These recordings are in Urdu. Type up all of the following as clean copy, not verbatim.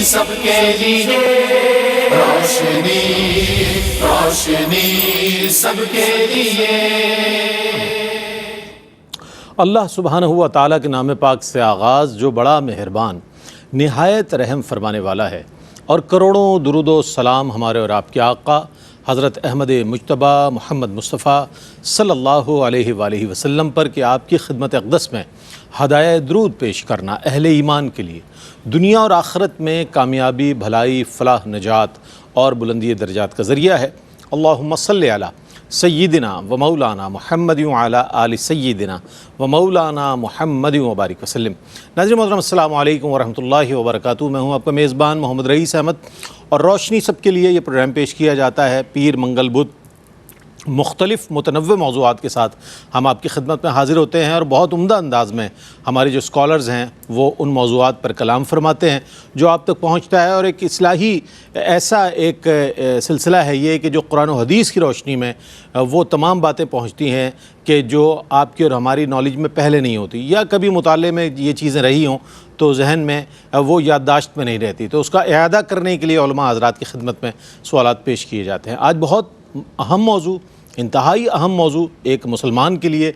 سب کے لیے، روشنی روشنی سب کے لیے۔ اللہ سبحانہ و تعالیٰ کے نام پاک سے آغاز، جو بڑا مہربان نہایت رحم فرمانے والا ہے، اور کروڑوں درود و سلام ہمارے اور آپ کے آقا حضرت احمد مجتبیٰ محمد مصطفیٰ صلی اللہ علیہ وآلہ وسلم پر کہ آپ کی خدمت اقدس میں ہدایہ درود پیش کرنا اہل ایمان کے لیے دنیا اور آخرت میں کامیابی، بھلائی، فلاح، نجات اور بلندی درجات کا ذریعہ ہے۔ اللہم صلی علی سیدنا و مولانا محمد وعلی آل سیدنا و مولانا محمد وبارک وسلم۔ ناظرین محترم، السلام علیکم ورحمۃ اللہ وبرکاتہ۔ میں ہوں آپ کا میزبان محمد رئیس احمد، اور روشنی سب کے لیے یہ پروگرام پیش کیا جاتا ہے پیر، منگل، بدھ، مختلف متنوع موضوعات کے ساتھ ہم آپ کی خدمت میں حاضر ہوتے ہیں، اور بہت عمدہ انداز میں ہمارے جو اسکالرز ہیں وہ ان موضوعات پر کلام فرماتے ہیں جو آپ تک پہنچتا ہے۔ اور ایک اصلاحی ایسا ایک سلسلہ ہے یہ کہ جو قرآن و حدیث کی روشنی میں وہ تمام باتیں پہنچتی ہیں کہ جو آپ کی اور ہماری نالج میں پہلے نہیں ہوتی، یا کبھی مطالعے میں یہ چیزیں رہی ہوں تو ذہن میں وہ یادداشت میں نہیں رہتی، تو اس کا اعادہ کرنے کے لیے علماء حضرات کی خدمت میں سوالات پیش کیے جاتے ہیں۔ آج بہت اہم موضوع، انتہائی اہم موضوع ایک مسلمان کے لیے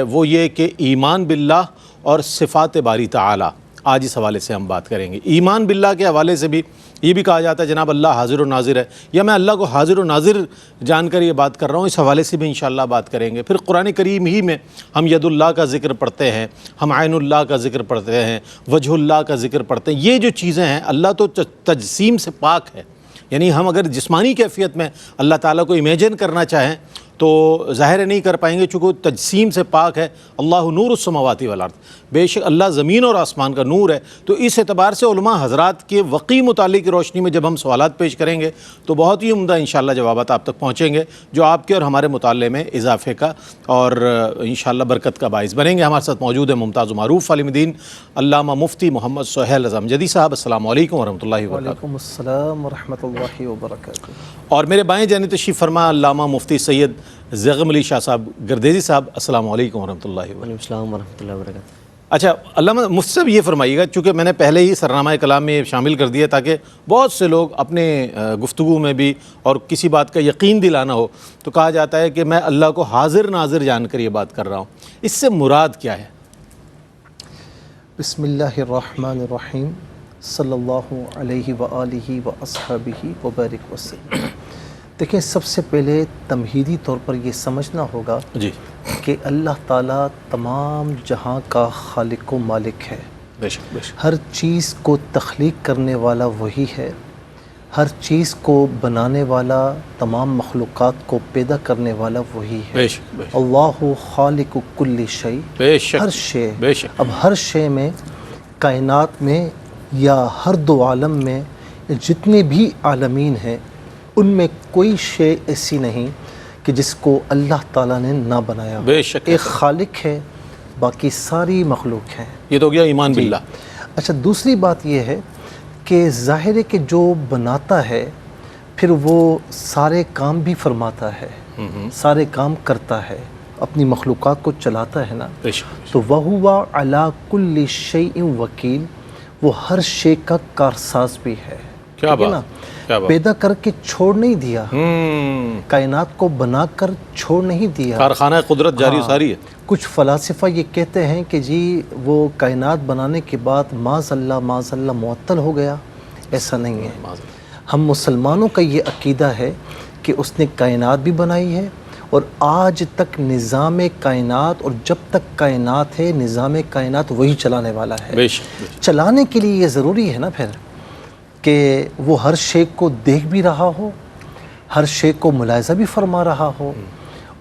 وہ یہ کہ ایمان باللہ اور صفات باری تعالی، آج اس حوالے سے ہم بات کریں گے۔ ایمان باللہ کے حوالے سے بھی یہ بھی کہا جاتا ہے جناب اللہ حاضر و ناظر ہے، یا میں اللہ کو حاضر و ناظر جان کر یہ بات کر رہا ہوں، اس حوالے سے بھی انشاءاللہ بات کریں گے۔ پھر قرآن کریم ہی میں ہم ید اللہ کا ذکر پڑھتے ہیں، ہم عین اللہ کا ذکر پڑھتے ہیں، وجہ اللہ کا ذکر پڑھتے ہیں۔ یہ جو چیزیں ہیں، اللہ تو تجسیم سے پاک ہے، یعنی ہم اگر جسمانی کیفیت میں اللہ تعالیٰ کو امیجن کرنا چاہیں تو ظاہر نہیں کر پائیں گے، چونکہ تجسیم سے پاک ہے۔ اللہ نور السماوات والارض، بے شک اللہ زمین اور آسمان کا نور ہے۔ تو اس اعتبار سے علماء حضرات کے وقی مطالعے کی روشنی میں جب ہم سوالات پیش کریں گے تو بہت ہی عمدہ انشاءاللہ جوابات آپ تک پہنچیں گے، جو آپ کے اور ہمارے مطالعے میں اضافے کا اور انشاءاللہ برکت کا باعث بنیں گے۔ ہمارے ساتھ موجود ہے ممتاز و معروف عالم دین علامہ مفتی محمد سہیل اعظم جدی صاحب۔ السلام علیکم ورحمۃ اللہ وبرکاتہ۔ وعلیکم السلام ورحمۃ اللہ وبرکاتہ۔ اور میرے بائیں جانب تشریف فرما علامہ مفتی سید زیغم علی شاہ صاحب گردیزی صاحب۔ السلام علیکم ورحمۃ اللہ وبرکاتہ۔ وعلیکم السلام ورحمۃ اللہ وبرکاتہ۔ اچھا علامہ مفتی صاحب، یہ فرمائیے گا، چونکہ میں نے پہلے ہی سرنامہ کلام میں شامل کر دیا تاکہ بہت سے لوگ اپنے گفتگو میں بھی اور کسی بات کا یقین دلانا ہو، تو کہا جاتا ہے کہ میں اللہ کو حاضر ناظر جان کر یہ بات کر رہا ہوں، اس سے مراد کیا ہے؟ بسم اللہ الرحمن الرحیم، صلی اللہ علیہ وآلہ واصحابہ وبارک وسلم۔ دیکھیں، سب سے پہلے تمہیدی طور پر یہ سمجھنا ہوگا جی، کہ اللہ تعالیٰ تمام جہاں کا خالق و مالک ہے۔ بے شک بے شک، ہر چیز کو تخلیق کرنے والا وہی ہے، ہر چیز کو بنانے والا، تمام مخلوقات کو پیدا کرنے والا وہی ہے۔ بے شک بے شک، اللہ خالق کل شیء، بے شک ہر شے۔ بے شک۔ اب ہر شے میں، کائنات میں یا ہر دو عالم میں، جتنے بھی عالمین ہیں ان میں کوئی شے ایسی نہیں کہ جس کو اللہ تعالیٰ نے نہ بنایا۔ بے شک، ایک خالق ہے، باقی ساری مخلوق ہیں۔ یہ تو گیا ایمان باللہ۔ اچھا، دوسری بات یہ ہے کہ ظاہر ہے کہ جو بناتا ہے پھر وہ سارے کام بھی فرماتا ہے، سارے کام کرتا ہے، اپنی مخلوقات کو چلاتا ہے نا۔ بے شک، تو وَهُوَ عَلَىٰ كُلِّ شَيْءٍ وَكِيلٌ، وہ ہر شے کا کارساز بھی ہے۔ کیا ٹھیک ہے نا؟ بات، کیا بات، پیدا کر کے چھوڑ نہیں دیا، کائنات کو بنا کر چھوڑ نہیں دیا۔ کارخانہ قدرت جاری ساری ہے۔ کچھ فلاسفہ یہ کہتے ہیں کہ جی وہ کائنات بنانے کے بعد معاذ اللہ معطل ہو گیا، ایسا نہیں ہے۔ ہم مسلمانوں کا یہ عقیدہ ہے کہ اس نے کائنات بھی بنائی ہے، اور آج تک نظام کائنات، اور جب تک کائنات ہے نظام کائنات وہی چلانے والا ہے۔ بے شک بے شک، چلانے کے لیے یہ ضروری ہے نا پھر کہ وہ ہر شے کو دیکھ بھی رہا ہو، ہر شے کو ملاحظہ بھی فرما رہا ہو،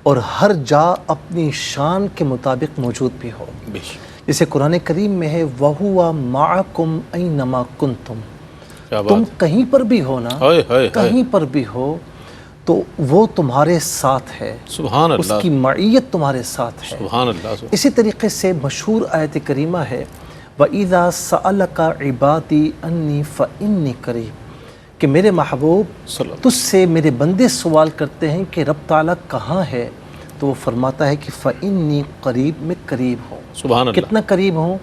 اور ہر جا اپنی شان کے مطابق موجود بھی ہو۔ بے شک، جیسے قرآن کریم میں ہے وَهُوَ مَعَكُمْ أَيْنَمَا كُنْتُمْ، کیا تم بات، کہیں پر بھی ہو نا، ہائے ہائے ہائے، کہیں پر بھی ہو تو وہ تمہارے ساتھ ہے، سبحان اس اللہ، کی معیت تمہارے ساتھ ہے۔ سبحان اللہ، سبحان، اسی طریقے سے مشہور آیت کریمہ ہے وَإِذَا سَأَلَكَ عِبَادِي أَنِّي فَإِنِّي قَرِيبٌ، کہ میرے محبوب صلی اللہ، تجھ سے میرے بندے سوال کرتے ہیں کہ رب تعالیٰ کہاں ہے، تو وہ فرماتا ہے کہ فَإِنِّي قریب، میں قریب ہوں۔ سبحان اللہ، کتنا قریب ہوں؟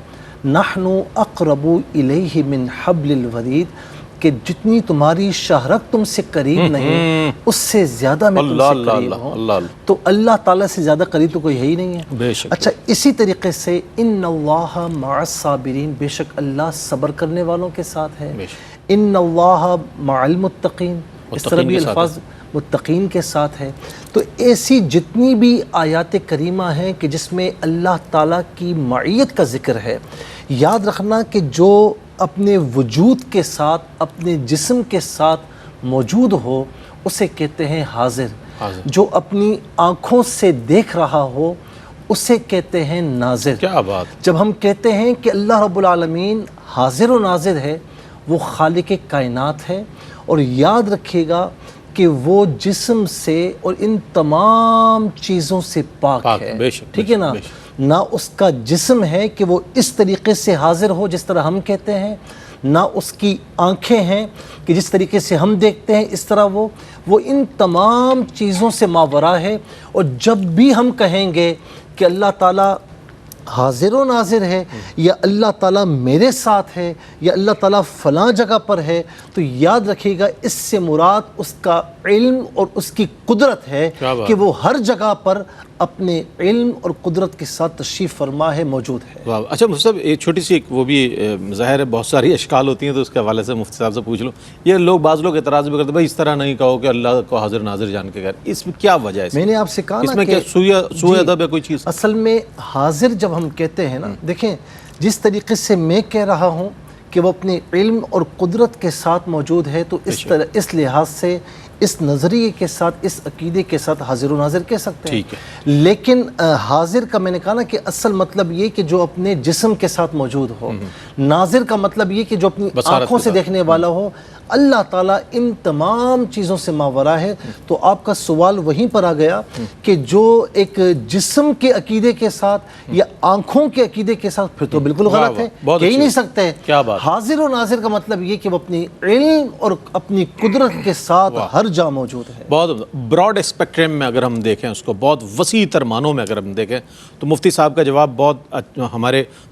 نحن اقرب الیہ من حبل الورید، کہ جتنی تمہاری شہرت تم سے قریب نہیں اس سے زیادہ میں تم سے قریب ہوں۔ تو اللہ تعالیٰ سے زیادہ قریب تو کوئی ہے ہی نہیں ہے۔ بے شک۔ اچھا اسی طریقے سے ان اللہ مع الصابرین، بے شک اللہ صبر کرنے والوں کے ساتھ ہے۔ ان اللہ مع المتقین، اس طرح بھی الفاظ متقین کے ساتھ ہے۔ تو ایسی جتنی بھی آیات کریمہ ہیں کہ جس میں اللہ تعالیٰ کی معیت کا ذکر ہے، یاد رکھنا کہ جو اپنے وجود کے ساتھ اپنے جسم کے ساتھ موجود ہو اسے کہتے ہیں حاضر، جو اپنی آنکھوں سے دیکھ رہا ہو اسے کہتے ہیں ناظر۔ کیا بات! جب ہم کہتے ہیں کہ اللہ رب العالمین حاضر و ناظر ہے، وہ خالق کائنات ہے، اور یاد رکھیے گا کہ وہ جسم سے اور ان تمام چیزوں سے پاک ہے، ٹھیک ہے نا؟ نہ اس کا جسم ہے کہ وہ اس طریقے سے حاضر ہو جس طرح ہم کہتے ہیں، نہ اس کی آنکھیں ہیں کہ جس طریقے سے ہم دیکھتے ہیں اس طرح وہ ان تمام چیزوں سے ماورا ہے۔ اور جب بھی ہم کہیں گے کہ اللہ تعالیٰ حاضر و ناظر ہے، یا اللہ تعالیٰ میرے ساتھ ہے، یا اللہ تعالیٰ فلاں جگہ پر ہے، تو یاد رکھیے گا اس سے مراد اس کا علم اور اس کی قدرت ہے کہ وہ ہر جگہ پر اپنے علم اور قدرت کے ساتھ تشریف فرما ہے، موجود ہے۔ اچھا مفتی صاحب، ایک چھوٹی سی وہ بھی ظاہر ہے بہت ساری اشکال ہوتی ہیں، تو اس کے حوالے سے مفتی صاحب سے پوچھ لو۔ یہ بعض لوگ اعتراض بھی کرتے ہیں بھائی اس طرح نہیں کہو کہ اللہ کو حاضر ناظر جان کے کر، اس میں کیا وجہ ہے؟ میں نے آپ سے کہا اس میں کیا سوء ادب ہے کوئی چیز؟ اصل میں حاضر جب ہم کہتے ہیں نا، دیکھیں جس طریقے سے میں کہہ رہا ہوں کہ وہ اپنے علم اور قدرت کے ساتھ موجود ہے، تو اس لحاظ سے اس نظریے کے ساتھ، اس عقیدے کے ساتھ حاضر و ناظر کہہ سکتے ہیں۔ لیکن حاضر کا میں نے کہا نا کہ اصل مطلب یہ کہ جو اپنے جسم کے ساتھ موجود ہو، ناظر کا مطلب یہ کہ جو اپنی آنکھوں سے دیکھنے والا ہو۔ اللہ تعالیٰ ان تمام چیزوں سے ماورا ہے۔ تو آپ کا سوال وہیں پر آ گیا کہ جو ایک جسم کے عقیدے کے ساتھ یا آنکھوں کے عقیدے کے ساتھ، پھر تو بالکل غلط ہے، کہہ ہی نہیں سکتے۔ حاضر و ناظر کا مطلب یہ کہ وہ اپنی علم اور اپنی قدرت کے ساتھ ہر جا موجود ہے۔ بہت براڈ اسپیکٹرم میں اگر ہم دیکھیں اس کو، بہت وسیع تر معنوں میں اگر ہم دیکھیں، تو مفتی صاحب کا جواب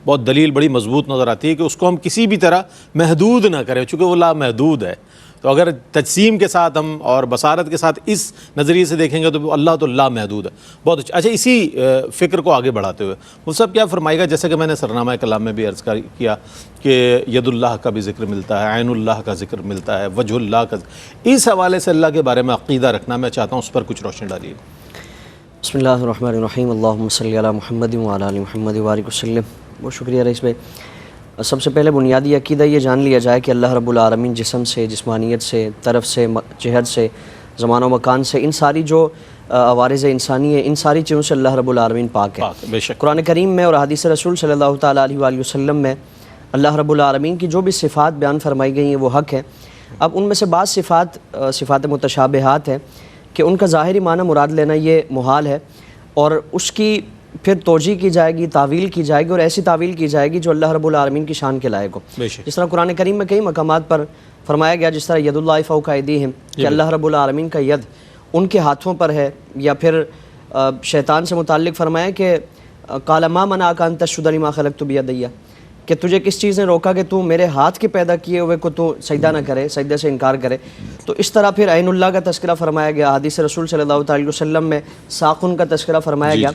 بہت دلیل بڑی مضبوط نظر آتی ہے کہ اس کو ہم کسی بھی طرح محدود نہ کریں، چونکہ وہ لا محدود ہے۔ تو اگر تجسیم کے ساتھ ہم اور بصارت کے ساتھ اس نظریے سے دیکھیں گے تو اللہ تو لا محدود ہے۔ بہت اچھا۔ اچھا، اسی فکر کو آگے بڑھاتے ہوئے مفتی صاحب کیا فرمائے گا، جیسے کہ میں نے سرنامہ کلام میں بھی عرض کیا کہ ید اللہ کا بھی ذکر ملتا ہے، عین اللہ کا ذکر ملتا ہے، وجہ اللہ کا ذکر، اس حوالے سے اللہ کے بارے میں عقیدہ رکھنا میں چاہتا ہوں، اس پر کچھ روشنی ڈالیے۔ بسم اللہ الرحمن الرحیم، اللہم صلی علی محمد وعلی آل محمد وبارک وسلم۔ بہت شکریہ رئیس بھائی۔ سب سے پہلے بنیادی عقیدہ یہ جان لیا جائے کہ اللہ رب العالمین جسم سے، جسمانیت سے، طرف سے، جہت سے، زمان و مکان سے، ان ساری جو عوارض انسانی ہیں، ان ساری چیزوں سے اللہ رب العالمین پاک ہے۔ بے شک۔ قرآن کریم میں اور حدیث رسول صلی اللہ تعالیٰ علیہ وآلہ وسلم میں اللہ رب العالمین کی جو بھی صفات بیان فرمائی گئی ہیں وہ حق ہے۔ اب ان میں سے بعض صفات متشابہات ہیں کہ ان کا ظاہری معنی مراد لینا یہ محال ہے، اور اس کی پھر توجیہ کی جائے گی، تعویل کی جائے گی، اور ایسی تعویل کی جائے گی جو اللہ رب العالمین کی شان کے لائق ہو۔ جس طرح قرآن کریم میں کئی مقامات پر فرمایا گیا، جس طرح ید اللہ فوق ایدیہم، کہ اللہ رب العالمین کا ید ان کے ہاتھوں پر ہے، یا پھر شیطان سے متعلق فرمایا کہ قال ما منعک ان تسجد لما خلقت بیدی، کہ تجھے کس چیز نے روکا کہ تو میرے ہاتھ کے پیدا کیے ہوئے کو تو سجدہ نہ کرے، سجدے سے انکار کرے۔ تو اس طرح پھر عین اللہ کا تذکرہ فرمایا گیا، حدیث رسول صلی اللہ علیہ وسلم میں ساقن کا تذکرہ فرمایا گیا۔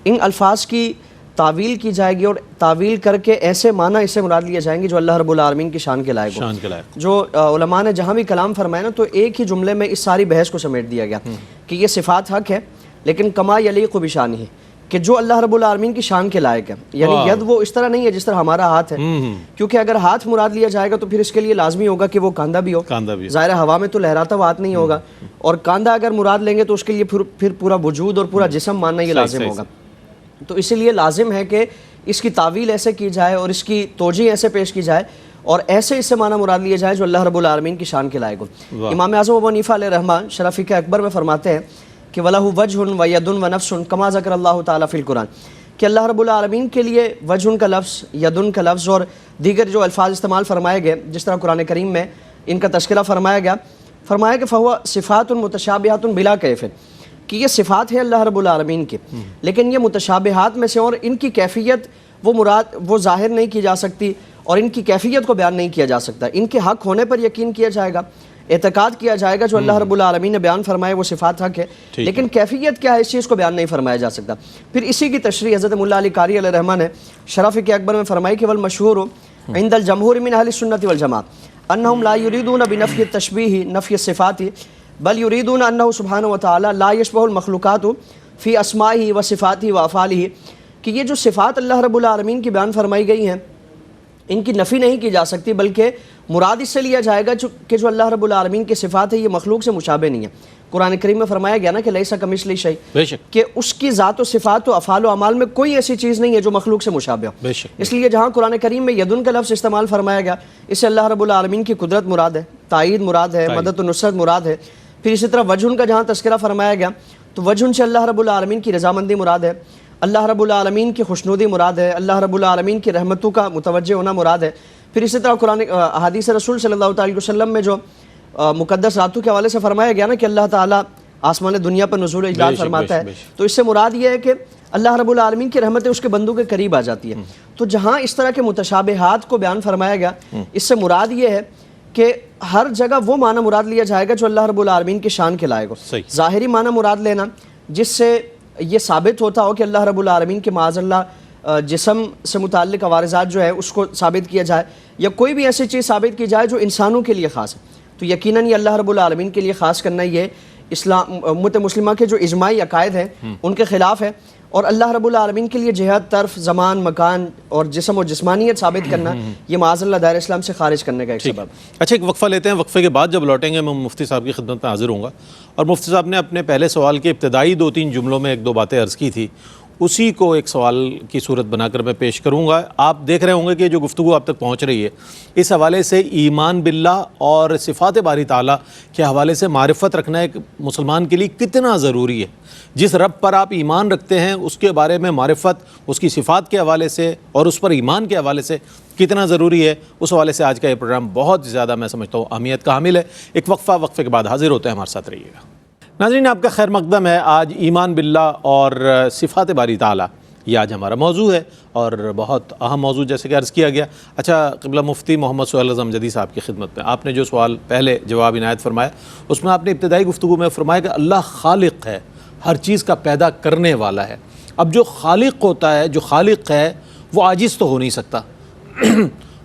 ان الفاظ کی تعویل کی جائے گی، اور تعویل کر کے ایسے معنی اس سے مراد لیے جائیں گے جو اللہ رب العالمین کی شان کے لائق ہو۔ جو علماء نے جہاں بھی کلام فرمایا نا، تو ایک ہی جملے میں اس ساری بحث کو سمیٹ دیا گیا کہ یہ صفات حق ہے، لیکن کما یلیق بشانہ، کہ جو اللہ رب العالمین کی شان کے لائق ہے۔ یعنی ید وہ اس طرح نہیں ہے جس طرح ہمارا ہاتھ ہے، کیونکہ اگر ہاتھ مراد لیا جائے گا تو پھر اس کے لیے لازمی ہوگا کہ وہ کاندھا بھی ہو، ظاہر ہوا میں تو لہراتا ہوا ہاتھ نہیں ہوگا، اور کاندھا اگر مراد لیں گے تو اس کے لیے پھر پورا وجود اور پورا جسم ماننا یہ لازم ہوگا۔ تو اسی لیے لازم ہے کہ اس کی تعویل ایسے کی جائے اور اس کی توجیہ ایسے پیش کی جائے اور ایسے اس سے معنی مراد لیا جائے جو اللہ رب العالمین کی شان کے لائق ہو۔ امام اعظم ابو حنیفہ علیہ رحمہ شرح فقہ اکبر میں فرماتے ہیں کہ وَلَهُ وَجْهٌ وَيَدٌ وَنَفْسٌ كَمَا ذَكَرَ اللَّهُ تَعَالَى فِي الْقُرْآنِ، کہ اللہ رب العالمین کے لیے وجہ کا لفظ، یدن کا لفظ اور دیگر جو الفاظ استعمال فرمائے گئے، جس طرح قرآن کریم میں ان کا تذکرہ فرمایا گیا، فرمایا کہ فَهُوَ صِفَاتٌ مُتَشَابِهَةٌ بِلَا كَيْفٍ، کہ یہ صفات ہے اللہ رب العالمین کی، لیکن یہ متشابہات میں سے، اور ان کی کیفیت وہ مراد وہ ظاہر نہیں کی جا سکتی اور ان کی کیفیت کو بیان نہیں کیا جا سکتا. ان کے حق ہونے پر یقین کیا جائے گا, اعتقاد کیا جائے گا جو اللہ رب العالمین نے بیان فرمائے وہ صفات حق ہے, لیکن کیفیت کیا ہے اس چیز کو بیان نہیں فرمایا جا سکتا. پھر اسی کی تشریح حضرت مولا علی قاری علیہ الرحمہ نے شرف کے اکبر میں فرمائی کہ والمشہور عند الجمہور من اہل السنت والجماعہ انہم لا یریدون بنفی التشبیہ نفی الصفات بل یریدون انہ سبحانہ وتعالی لا یشبہ المخلوقات فی اسمائہ و صفاتہ و افعالہ, کہ یہ جو صفات اللہ رب العالمین کی بیان فرمائی گئی ہیں ان کی نفی نہیں کی جا سکتی, بلکہ مراد اس سے لیا جائے گا کہ جو اللہ رب العالمین کی صفات ہے یہ مخلوق سے مشابہ نہیں ہے. قرآن کریم میں فرمایا گیا نا کہ لیسا کمثلہ شیء, کہ اس کی ذات و صفات و افعال و اعمال میں کوئی ایسی چیز نہیں ہے جو مخلوق سے مشابہ ہو. اس لیے جہاں قرآن کریم میں یدن کا لفظ استعمال فرمایا گیا اس سے اللہ رب العالمین کی قدرت مراد ہے, تائید مراد ہے, مدد و نصرت مراد ہے. پھر اسی طرح وجہن کا جہاں تذکرہ فرمایا گیا تو وجہن سے اللہ رب العالمین کی رضامندی مراد ہے, اللہ رب العالمین کی خوشنودی مراد ہے, اللہ رب العالمین کی رحمتوں کا متوجہ ہونا مراد ہے. پھر اسی طرح قرآن احادیث رسول صلی اللہ علیہ وسلم میں جو مقدس راتوں کے حوالے سے فرمایا گیا نا کہ اللہ تعالیٰ آسمان دنیا پر نزول اجلال فرماتا ہے, تو اس سے مراد یہ ہے کہ اللہ رب العالمین کی رحمتیں اس کے بندوں کے قریب آ جاتی ہے. تو جہاں اس طرح کے متشابہات کو بیان فرمایا گیا اس سے مراد یہ ہے کہ ہر جگہ وہ معنی مراد لیا جائے گا جو اللہ رب العالمین کی شان کے لائق ہو. ظاہری معنی مراد لینا جس سے یہ ثابت ہوتا ہو کہ اللہ رب العالمین کے معاذ اللہ جسم سے متعلق عوارضات جو ہے اس کو ثابت کیا جائے, یا کوئی بھی ایسی چیز ثابت کی جائے جو انسانوں کے لیے خاص ہے, تو یقیناً یہ اللہ رب العالمین کے لیے خاص کرنا یہ اسلام امت مسلمہ کے جو اجماعی عقائد ہیں ان کے خلاف ہے, اور اللہ رب العالمین کے لیے جہت, طرف, زمان, مکان اور جسم و جسمانیت ثابت کرنا یہ معاذ اللہ دائرہ اسلام سے خارج کرنے کا ایک سبب. اچھا, ایک وقفہ لیتے ہیں, وقفے کے بعد جب لوٹیں گے میں مفتی صاحب کی خدمت میں حاضر ہوں گا, اور مفتی صاحب نے اپنے پہلے سوال کے ابتدائی 2-3 جملوں میں 1-2 باتیں عرض کی تھی, اسی کو ایک سوال کی صورت بنا کر میں پیش کروں گا. آپ دیکھ رہے ہوں گے کہ جو گفتگو آپ تک پہنچ رہی ہے اس حوالے سے ایمان باللہ اور صفات باری تعالیٰ کے حوالے سے معرفت رکھنا ایک مسلمان کے لیے کتنا ضروری ہے. جس رب پر آپ ایمان رکھتے ہیں اس کے بارے میں معرفت اس کی صفات کے حوالے سے اور اس پر ایمان کے حوالے سے کتنا ضروری ہے, اس حوالے سے آج کا یہ پروگرام بہت زیادہ میں سمجھتا ہوں اہمیت کا حامل ہے. ایک وقفہ, وقفے کے بعد حاضر ہوتے ہیں, ہمارے ساتھ رہیے گا. ناظرین, آپ کا خیر مقدم ہے. آج ایمان باللہ اور صفات باری تعالیٰ یہ آج ہمارا موضوع ہے, اور بہت اہم موضوع جیسے کہ عرض کیا گیا. اچھا, قبلہ مفتی محمد سہیل اعظم جدید صاحب کی خدمت میں آپ نے جو سوال پہلے جواب عنایت فرمایا اس میں آپ نے ابتدائی گفتگو میں فرمایا کہ اللہ خالق ہے, ہر چیز کا پیدا کرنے والا ہے. اب جو خالق ہوتا ہے, جو خالق ہے, وہ عاجز تو ہو نہیں سکتا,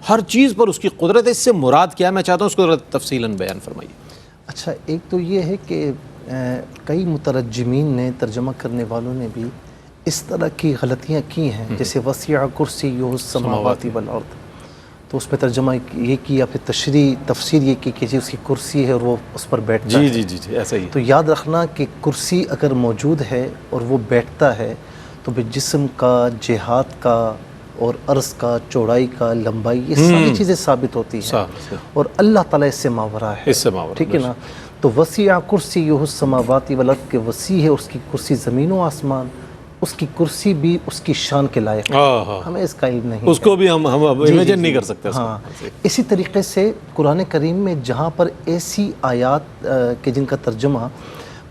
ہر چیز پر اس کی قدرت ہے. اس سے مراد کیا ہے, میں چاہتا ہوں اس کو تفصیلاً بیان فرمائیے. اچھا, ایک تو یہ ہے کہ کئی مترجمین نے, ترجمہ کرنے والوں نے بھی اس طرح کی غلطیاں کی ہیں, جیسے وسیع کرسیہ السماوات والارض, تو اس میں ترجمہ یہ کیا, پھر تشریح تفسیر یہ کی کہ جی اس کی کرسی ہے اور وہ اس پر بیٹھتا ہے. جی ایسا ہی. تو یاد رکھنا کہ کرسی اگر موجود ہے اور وہ بیٹھتا ہے تو پھر جسم کا, جہات کا اور عرض کا, چوڑائی کا, لمبائی, یہ ساری چیزیں ثابت ہوتی ہیں, اور اللہ تعالیٰ اس سے ماورا ہے. ٹھیک ہے نا. تو وسیع کرسیہ السماوات والارض کے وسیع ہے اس کی کرسی زمین و آسمان, اس کی کرسی بھی اس کی شان کے لائق ہے, ہمیں اس کا علم نہیں, اس کو بھی ہم امیجن نہیں کر سکتے. ہاں, اسی طریقے سے قرآن کریم میں جہاں پر ایسی آیات کہ جن کا ترجمہ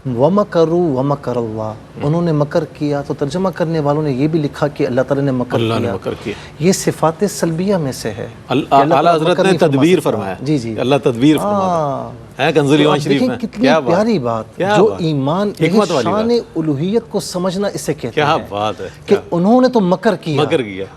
وَمَكَرُوا وَمَكَرَ اللَّهُ, انہوں نے مکر کیا, تو ترجمہ کرنے والوں نے یہ بھی لکھا کہ اللہ تعالیٰ نے مکر کیا. یہ صفات سلبیہ میں سے ہے. اعلیٰ حضرت نے تدبیر فرمایا. جی اللہ تدبیر فرماتا ہے. کنزُ ایمان شریف میں کتنی پیاری بات, جو ایمان شان الوہیت کو سمجھنا اسے کہتے ہیں کہ انہوں نے تو مکر کیا,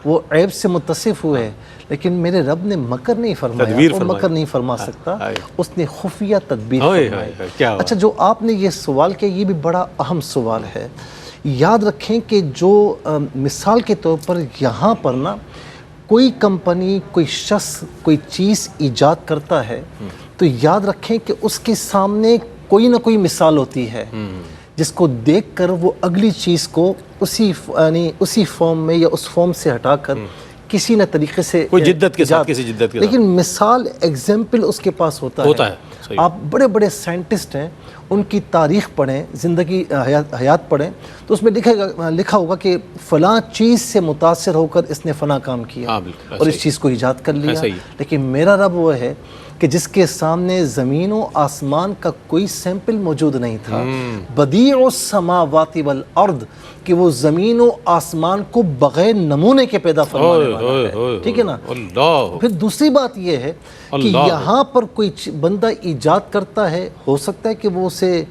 وہ عیب سے متصف ہوئے, لیکن میرے رب نے مکر نہیں فرمایا, وہ مکر نہیں فرما سکتا, اس نے خفیہ تدبیر فرمائی. اچھا, جو آپ نے یہ سوال کیا یہ بھی بڑا اہم سوال ہے. یاد رکھیں کہ جو مثال کے طور پر یہاں پر نا کوئی کمپنی, کوئی شخص کوئی چیز ایجاد کرتا ہے تو یاد رکھیں کہ اس کے سامنے کوئی نہ کوئی مثال ہوتی ہے جس کو دیکھ کر وہ اگلی چیز کو اسی فارم میں یا اس فارم سے ہٹا کر کسی نہ طریقے سے کوئی جدت کے ساتھ, کسی جدت کے ساتھ, لیکن مثال ایگزامپل اس کے پاس ہوتا ہے. آپ بڑے بڑے سائنٹسٹ ہیں, ان کی تاریخ پڑھیں، زندگی حیات پڑھیں تو اس میں لکھا ہوگا کہ فلاں چیز سے متاثر ہو کر اس نے فلاں کام کیا اور اس چیز کو ایجاد کر لیا. لیکن میرا رب وہ ہے کہ جس کے سامنے زمین و آسمان کا کوئی سیمپل موجود نہیں تھا، بدیع السماوات والارض، کہ وہ زمین و آسمان کو بغیر نمونے کے پیدا فرمانے والا ہے. ٹھیک ہے نا. پھر دوسری بات یہ ہے کہ یہاں پر کوئی بندہ ایجاد کرتا ہے، ہو سکتا ہے کہ وہ اسے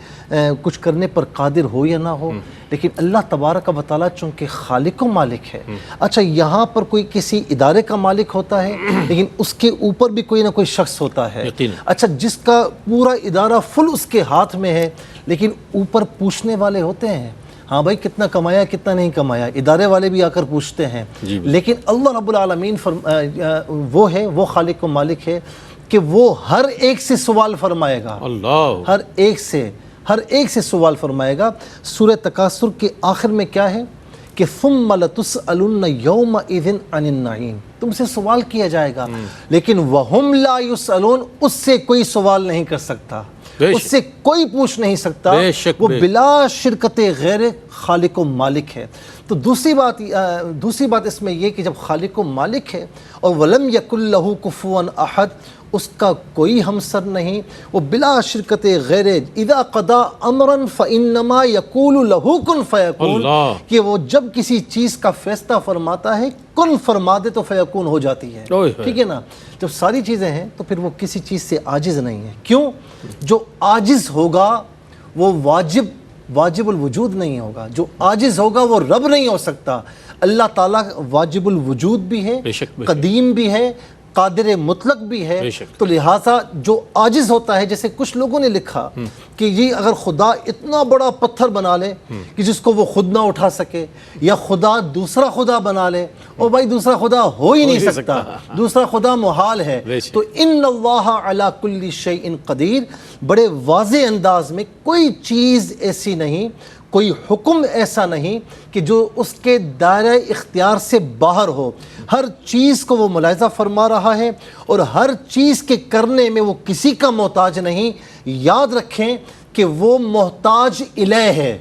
کچھ کرنے پر قادر ہو یا نہ ہو، لیکن اللہ تبارک و تعالیٰ چونکہ خالق و مالک ہے. اچھا یہاں پر کوئی کسی ادارے کا مالک ہوتا ہے لیکن اس کے اوپر بھی کوئی نہ کوئی شخص ہوتا ہے. اچھا جس کا پورا ادارہ فل اس کے ہاتھ میں ہے لیکن اوپر پوچھنے والے ہوتے ہیں، ہاں بھائی کتنا کمایا کتنا نہیں کمایا، ادارے والے بھی آ کر پوچھتے ہیں. لیکن اللہ رب العالمین وہ ہے، وہ خالق و مالک ہے کہ وہ ہر ایک سے سوال فرمائے گا. ہر ایک سے سوال فرمائے گا. سورہ تکاثر کے آخر میں کیا ہے کہ ثم لتسألن یومئذ عن النعیم، تم سے سوال کیا جائے گا لیکن وہم لا یسألون، اس سے کوئی سوال نہیں کر سکتا، اس سے کوئی پوچھ نہیں سکتا، وہ بلا شرکت غیر خالق و مالک ہے. تو دوسری بات اس میں یہ کہ جب خالق و مالک ہے اور ولم یکن لہ کفوا احد، اس کا کوئی ہمسر نہیں، وہ بلا شرکت غیر، اذا قضا امرا فانما یقول لہ کن فیکون، کہ وہ جب کسی چیز کا فیصلہ فرماتا ہے کن فرما دے تو فیکون ہو جاتی ہے. ٹھیک ہے نا. جب ساری چیزیں ہیں تو پھر وہ کسی چیز سے عاجز نہیں ہے. کیوں؟ جو عاجز ہوگا وہ واجب الوجود نہیں ہوگا، جو عاجز ہوگا وہ رب نہیں ہو سکتا. اللہ تعالیٰ واجب الوجود بھی ہے، قدیم بھی ہے، قادر مطلق بھی ہے. تو لہٰذا جو عاجز ہوتا ہے، جیسے کچھ لوگوں نے لکھا کہ یہ اگر خدا اتنا بڑا پتھر بنا لے کہ جس کو وہ خود نہ اٹھا سکے، یا خدا دوسرا خدا بنا لے، اور بھائی دوسرا خدا ہو ہی نہیں سکتا، دوسرا خدا محال ہے. تو ان اللہ علی کل شیء قدیر، بڑے واضح انداز میں کوئی چیز ایسی نہیں، کوئی حکم ایسا نہیں کہ جو اس کے دائرہ اختیار سے باہر ہو. ہر چیز کو وہ ملاحظہ فرما رہا ہے اور ہر چیز کے کرنے میں وہ کسی کا محتاج نہیں. یاد رکھیں کہ وہ محتاج الہ ہے،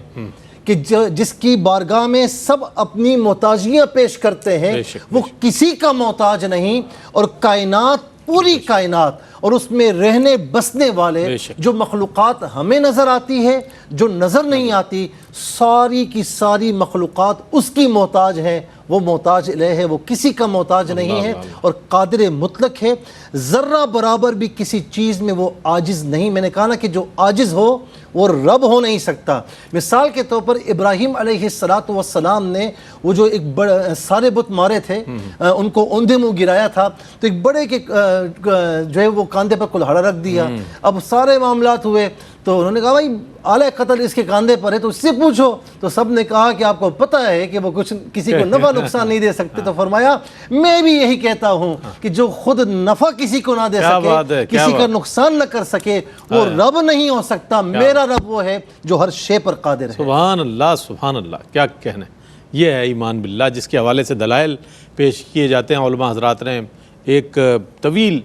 کہ جس کی بارگاہ میں سب اپنی محتاجیاں پیش کرتے ہیں، وہ کسی کا محتاج نہیں. اور کائنات، پوری کائنات اور اس میں رہنے بسنے والے جو مخلوقات ہمیں نظر آتی ہے، جو نظر نہیں آتی، ساری کی ساری مخلوقات اس کی محتاج ہیں. وہ محتاج الہ ہے، وہ کسی کا محتاج نہیں ہے اور قادر مطلق ہے. ذرہ برابر بھی کسی چیز میں وہ عاجز نہیں. میں نے کہا نا کہ جو عاجز ہو وہ رب ہو نہیں سکتا. مثال کے طور پر ابراہیم علیہ السلام نے وہ جو ایک بڑے سارے بت مارے تھے، ان کو اوندھے منہ گرایا تھا، تو ایک بڑے کے جو ہے وہ کاندھے پر کلہاڑا رکھ دیا. اب سارے معاملات ہوئے تو انہوں نے کہا بھائی آلہ قتل اس کے کاندھے پر ہے تو اس سے پوچھو. تو سب نے کہا کہ آپ کو پتہ ہے کہ وہ کچھ کسی کو نفع نقصان نہیں دے سکتے. تو فرمایا میں بھی یہی کہتا ہوں کہ جو خود نفع کسی کو نہ دے سکے، کسی کا نقصان نہ کر سکے، وہ رب نہیں ہو سکتا. میرا رب وہ ہے جو ہر شے پر قادر ہے. سبحان اللہ، سبحان اللہ، کیا کہنا ہے. یہ ہے ایمان باللہ، جس کے حوالے سے دلائل پیش کیے جاتے ہیں. علماء حضرات نے ایک طویل،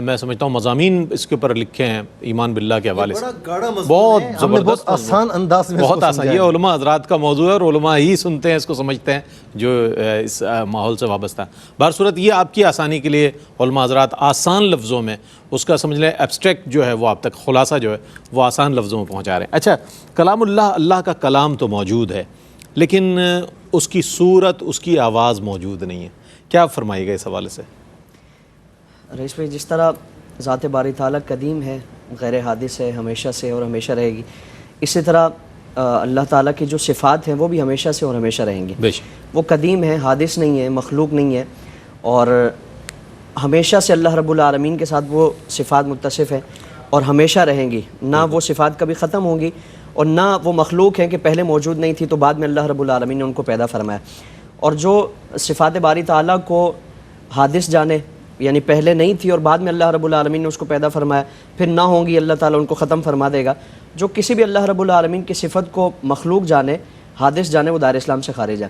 میں سمجھتا ہوں، مضامین اس کے اوپر لکھے ہیں ایمان باللہ کے حوالے سے. بہت زبردست، بہت آسان انداز میں، بہت آسان. یہ علماء حضرات کا موضوع ہے اور علماء ہی سنتے ہیں، اس کو سمجھتے ہیں جو اس ماحول سے وابستہ ہے. بہر صورت یہ آپ کی آسانی کے لیے علماء حضرات آسان لفظوں میں اس کا سمجھ لیں ایبسٹریکٹ جو ہے وہ آپ تک خلاصہ جو ہے وہ آسان لفظوں میں پہنچا رہے ہیں. اچھا، کلام اللہ کا کلام تو موجود ہے لیکن اس کی صورت، اس کی آواز موجود نہیں ہے. کیا فرمائیے گا اس حوالے سے؟ رئیس بھائی، جس طرح ذات باری تعالیٰ قدیم ہے، غیر حادث ہے، ہمیشہ سے اور ہمیشہ رہے گی، اسی طرح اللہ تعالیٰ کی جو صفات ہیں وہ بھی ہمیشہ سے اور ہمیشہ رہیں گی. وہ قدیم ہے، حادث نہیں ہے، مخلوق نہیں ہے، اور ہمیشہ سے اللہ رب العالمین کے ساتھ وہ صفات متصف ہیں اور ہمیشہ رہیں گی. نہ وہ صفات کبھی ختم ہوں گی اور نہ وہ مخلوق ہیں کہ پہلے موجود نہیں تھی تو بعد میں اللہ رب العالمین نے ان کو پیدا فرمایا. اور جو صفات باری تعالیٰ کو حادث جانے، یعنی پہلے نہیں تھی اور بعد میں اللہ رب العالمین نے اس کو پیدا فرمایا، پھر نہ ہوں گی، اللہ تعالیٰ ان کو ختم فرما دے گا. جو کسی بھی اللہ رب العالمین کی صفت کو مخلوق جانے، حادث جانے، وہ دائرہ اسلام سے خارج ہے.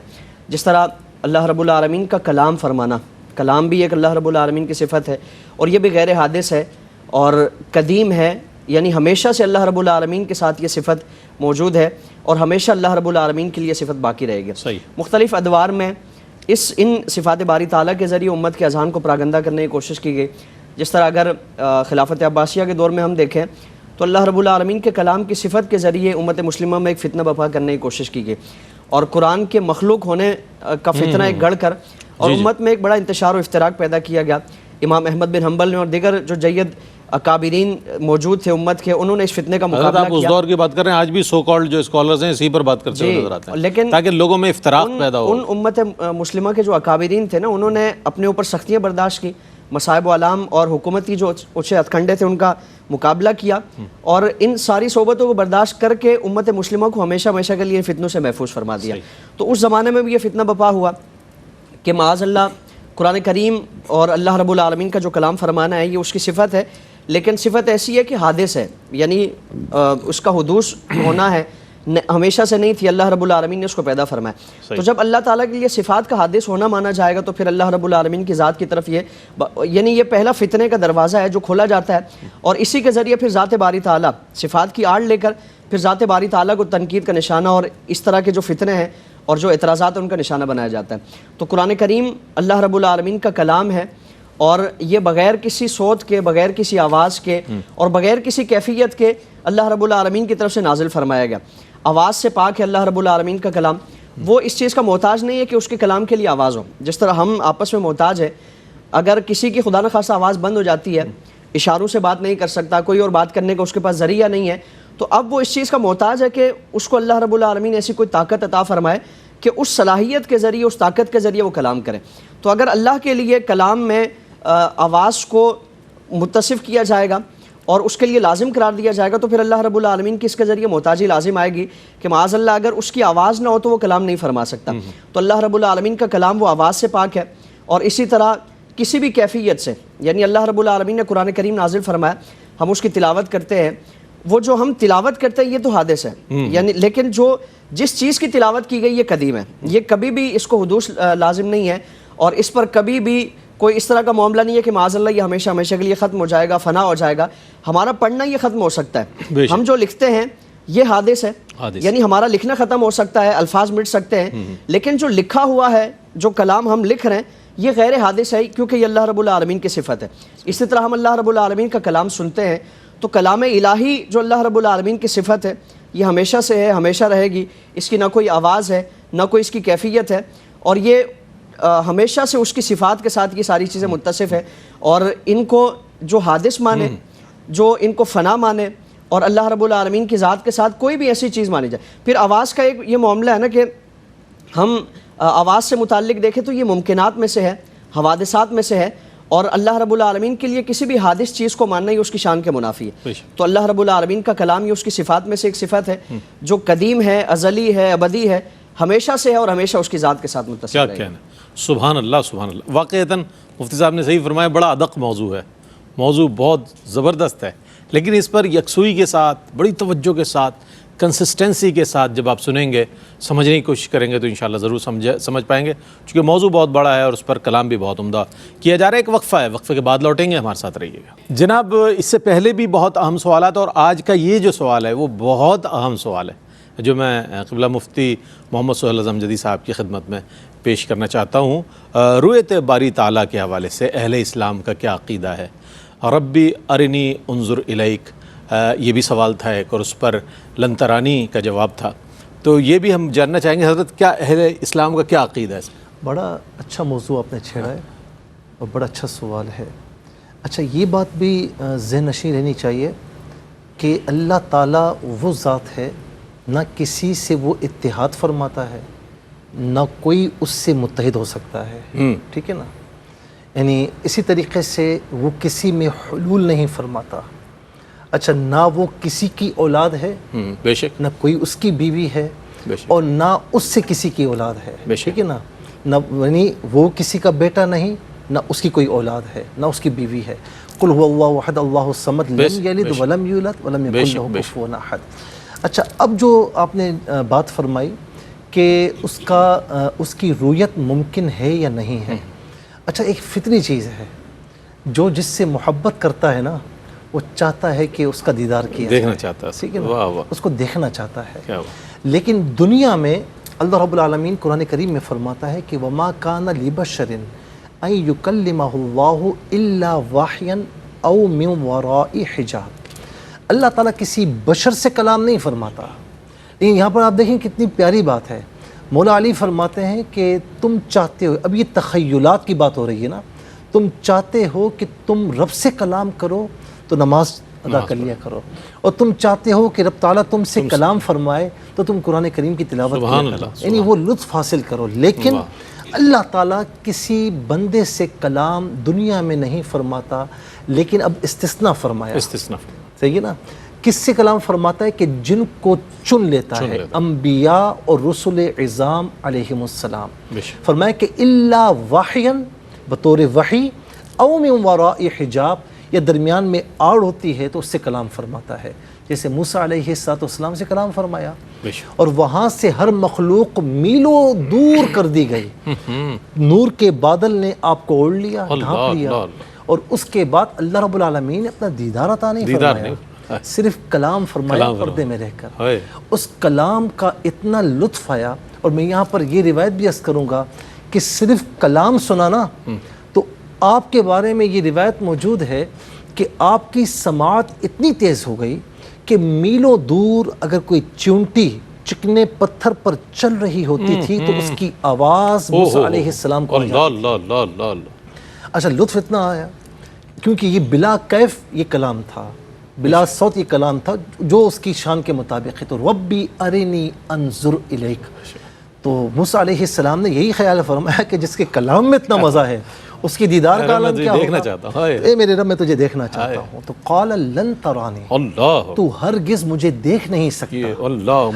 جس طرح اللہ رب العالمین کا کلام فرمانا، کلام بھی ایک اللہ رب العالمین کی صفت ہے اور یہ بھی غیر حادث ہے اور قدیم ہے یعنی ہمیشہ سے اللہ رب العالمین کے ساتھ یہ صفت موجود ہے اور ہمیشہ اللہ رب العالمین کے لیے صفت باقی رہے گی. صحیح. مختلف ادوار میں ان صفات باری تعالیٰ کے ذریعے امت کے اذہان کو پراگندہ کرنے کی کوشش کی گئی. جس طرح اگر خلافت عباسیہ کے دور میں ہم دیکھیں تو اللہ رب العالمین کے کلام کی صفت کے ذریعے امت مسلمہ میں ایک فتنہ برپا کرنے کی کوشش کی گئی اور قرآن کے مخلوق ہونے کا فتنہ ایک گڑھ کر اور امت میں ایک بڑا انتشار و افتراق پیدا کیا گیا. امام احمد بن حنبل نے اور دیگر جو جید اکابرین موجود تھے امت کے، انہوں نے اس فتنے کا مقابلہ کیا. آپ اس دور کی بات کر رہے ہیں، آج بھی سو کالڈ جو اسکالرز ہیں اسی پر بات کرتے ہوئے نظر آتے ہیں، لیکن تاکہ لوگوں میں افتراق پیدا ہو. ان امت مسلمہ کے جو اکابرین تھے نا، انہوں نے اپنے اوپر سختیاں برداشت کی، مصائب و علام اور حکومتی جو اونچے ہتھکنڈے تھے ان کا مقابلہ کیا اور ان ساری صحبتوں کو برداشت کر کے امت مسلمہ کو ہمیشہ ہمیشہ کے لیے فتنوں سے محفوظ فرما دیا. تو اس زمانے میں بھی یہ فتنہ برپا ہوا کہ معاذ اللہ قرآن کریم اور اللہ رب العالمین کا جو کلام فرمانا ہے یہ اس کی صفت ہے، لیکن صفت ایسی ہے کہ حادث ہے، یعنی اس کا حدوث ہونا ہے، ہمیشہ سے نہیں تھی، اللہ رب العالمین نے اس کو پیدا فرمایا. تو جب اللہ تعالیٰ کے لیے صفات کا حادث ہونا مانا جائے گا تو پھر اللہ رب العالمین کی ذات کی طرف یعنی یہ پہلا فتنے کا دروازہ ہے جو کھولا جاتا ہے اور اسی کے ذریعے پھر ذات باری تعالیٰ صفات کی آڑ لے کر پھر ذات باری تعالیٰ کو تنقید کا نشانہ اور اس طرح کے جو فتنے ہیں اور جو اعتراضات ہیں ان کا نشانہ بنایا جاتا ہے. تو قرآن کریم اللہ رب العالمین کا کلام ہے اور یہ بغیر کسی صوت کے، بغیر کسی آواز کے اور بغیر کسی کیفیت کے اللہ رب العالمین کی طرف سے نازل فرمایا گیا. آواز سے پاک ہے اللہ رب العالمین کا کلام، وہ اس چیز کا محتاج نہیں ہے کہ اس کے کلام کے لیے آواز ہو. جس طرح ہم آپس میں محتاج ہیں، اگر کسی کی خدا نخواستہ آواز بند ہو جاتی ہے، اشاروں سے بات نہیں کر سکتا، کوئی اور بات کرنے کا اس کے پاس ذریعہ نہیں ہے، تو اب وہ اس چیز کا محتاج ہے کہ اس کو اللہ رب العالمین ایسی کوئی طاقت عطا فرمائے کہ اس صلاحیت کے ذریعے، اس طاقت کے ذریعے وہ کلام کرے. تو اگر اللہ کے لیے کلام میں آواز کو متصف کیا جائے گا اور اس کے لیے لازم قرار دیا جائے گا تو پھر اللہ رب العالمین کی اس کے ذریعے محتاجی لازم آئے گی کہ معاذ اللہ اگر اس کی آواز نہ ہو تو وہ کلام نہیں فرما سکتا. تو اللہ رب العالمین کا کلام وہ آواز سے پاک ہے اور اسی طرح کسی بھی کیفیت سے، یعنی اللہ رب العالمین نے قرآن کریم نازل فرمایا، ہم اس کی تلاوت کرتے ہیں، وہ جو ہم تلاوت کرتے ہیں یہ تو حادث ہے، یعنی لیکن جو جس چیز کی تلاوت کی گئی یہ قدیم ہے، یہ کبھی بھی اس کو حدوث لازم نہیں ہے اور اس پر کبھی بھی کوئی اس طرح کا معاملہ نہیں ہے کہ معاذ اللہ یہ ہمیشہ ہمیشہ کے لیے ختم ہو جائے گا، فنا ہو جائے گا. ہمارا پڑھنا یہ ختم ہو سکتا ہے، ہم جو لکھتے ہیں یہ حادث ہے، یعنی ہمارا لکھنا ختم ہو سکتا ہے، الفاظ مٹ سکتے ہیں، لیکن جو لکھا ہوا ہے، جو کلام ہم لکھ رہے ہیں یہ غیر حادث ہے کیونکہ یہ اللہ رب العالمین کی صفت ہے. اسی طرح ہم اللہ رب العالمین کا کلام سنتے ہیں تو کلام الہی جو اللہ رب العالمین کی صفت ہے یہ ہمیشہ سے ہے، ہمیشہ رہے گی، اس کی نہ کوئی آواز ہے نہ کوئی اس کی کیفیت ہے اور یہ ہمیشہ سے اس کی صفات کے ساتھ یہ ساری چیزیں متصف ہے. اور ان کو جو حادث مانے، جو ان کو فنا مانے اور اللہ رب العالمین کی ذات کے ساتھ کوئی بھی ایسی چیز مانی جائے. پھر آواز کا ایک یہ معاملہ ہے نا کہ ہم آواز سے متعلق دیکھیں تو یہ ممکنات میں سے ہے، حوادثات میں سے ہے اور اللہ رب العالمین کے لیے کسی بھی حادث چیز کو ماننا ہی اس کی شان کے منافی ہے. تو اللہ رب العالمین کا کلام یہ اس کی صفات میں سے ایک صفت ہے جو قدیم ہے، ازلی ہے، ابدی ہے، ہمیشہ سے ہے اور ہمیشہ اس کی ذات کے ساتھ متصل ہے. کیا کہنا، سبحان اللہ سبحان اللہ. واقعتاً مفتی صاحب نے صحیح فرمایا، بڑا ادق موضوع ہے، موضوع بہت زبردست ہے، لیکن اس پر یکسوئی کے ساتھ، بڑی توجہ کے ساتھ، کنسسٹنسی کے ساتھ جب آپ سنیں گے، سمجھنے کی کوشش کریں گے تو انشاءاللہ ضرور سمجھ پائیں گے، چونکہ موضوع بہت بڑا ہے اور اس پر کلام بھی بہت عمدہ کیا جا رہا ہے. ایک وقفہ ہے، وقفے کے بعد لوٹیں گے، ہمارے ساتھ رہیے گا. جناب اس سے پہلے بھی بہت اہم سوالات اور آج کا یہ جو سوال ہے وہ بہت اہم سوال ہے جو میں قبلہ مفتی محمد سہیل اعظم جدی صاحب کی خدمت میں پیش کرنا چاہتا ہوں. رؤیت باری تعالیٰ کے حوالے سے اہل اسلام کا کیا عقیدہ ہے؟ ربی ارنی انظر الیک، یہ بھی سوال تھا ایک اور اس پر لن ترانی کا جواب تھا. تو یہ بھی ہم جاننا چاہیں گے حضرت، کیا اہل اسلام کا کیا عقیدہ ہے؟ بڑا اچھا موضوع آپ نے چھیڑا ہے اور بڑا اچھا سوال ہے. اچھا، یہ بات بھی ذہن نشین رہنی چاہیے کہ اللہ تعالیٰ وہ ذات ہے، نہ کسی سے وہ اتحاد فرماتا ہے، نہ کوئی اس سے متحد ہو سکتا ہے. ٹھیک ہے نا؟ یعنی اسی طریقے سے وہ کسی میں حلول نہیں فرماتا. اچھا، نہ وہ کسی کی اولاد ہے، بے شک، نہ کوئی اس کی بیوی ہے، اور نہ اس سے کسی کی اولاد ہے. ٹھیک ہے نا؟ نہ یعنی وہ کسی کا بیٹا نہیں، نہ اس کی کوئی اولاد ہے، نہ اس کی بیوی ہے. قل هو اللہ احد اللہ الصمد لم یلد ولم یولد ولم یکن لہ کفوا احد. اچھا، اب جو آپ نے بات فرمائی کہ اس کی رؤیت ممکن ہے یا نہیں ہے. اچھا، ایک فطری چیز ہے، جو جس سے محبت کرتا ہے نا وہ چاہتا ہے کہ اس کا دیدار کیا دیکھنا چاہتا ہے. ٹھیک ہے نا؟ واہ واہ، اس کو دیکھنا چاہتا ہے. کیا بات. لیکن دنیا میں اللہ رب العالمین قرآن کریم میں فرماتا ہے کہ وما کان لبشر ان یکلمہ اللہ الا وحیا او من وراء حجاب. اللہ تعالیٰ کسی بشر سے کلام نہیں فرماتا. لیکن یہاں پر آپ دیکھیں کتنی پیاری بات ہے. مولا علی فرماتے ہیں کہ تم چاہتے ہو، اب یہ تخیلات کی بات ہو رہی ہے نا، تم چاہتے ہو کہ تم رب سے کلام کرو تو نماز ادا کر لیا کرو، اور تم چاہتے ہو کہ رب تعالیٰ تم سے کلام فرمائے تو تم قرآن کریم کی تلاوت کیا کرو، یعنی وہ لطف حاصل کرو. لیکن اللہ تعالیٰ کسی بندے سے کلام دنیا میں نہیں فرماتا، لیکن اب استثناء فرمایا. استثناء. صحیح ہے نا؟ کس سے کلام فرماتا ہے کہ جن کو چن لیتا ہے، انبیاء اور رسل عظام علیہم السلام. فرمایا کہ الا وحیا، بطور وحی، او من وراء حجاب، یا درمیان میں آڑ ہوتی ہے تو اس سے کلام فرماتا ہے. جیسے موسیٰ علیہ السلام سے کلام فرمایا، اور وہاں سے ہر مخلوق میلوں دور کر دی گئی. نور کے بادل نے آپ کو اوڑھ لیا، ڈھانپ لیا، اور اس کے بعد اللہ رب العالمین نے اپنا دیدار عطا نہیں فرمایا، صرف کلام فرمایا پردے میں رہ کر. اس کلام کا اتنا لطف آیا. اور میں یہاں پر یہ روایت بھی عرض کروں گا کہ صرف کلام سنانا، تو آپ کے بارے میں یہ روایت موجود ہے کہ آپ کی سماعت اتنی تیز ہو گئی کہ میلوں دور اگر کوئی چونٹی چکنے پتھر پر چل رہی ہوتی تھی تو اس کی آواز موسیٰ علیہ السلام کو اچھا لطف اتنا آیا کیونکہ یہ بلا کیف یہ کلام تھا، بلا صوت یہ کلام تھا جو اس کی شان کے مطابق ہے. تو ربی ارنی انظر الیک، تو موسیٰ علیہ السلام نے یہی خیال فرمایا کہ جس کے کلام میں اتنا مزہ ہے اس کی دیدار کا عالم کیا ہوگا. اے میرے رب میں تجھے دیکھنا چاہتا ہوں. تو قال لن ترانی، تو ہرگز مجھے دیکھ نہیں سکتا.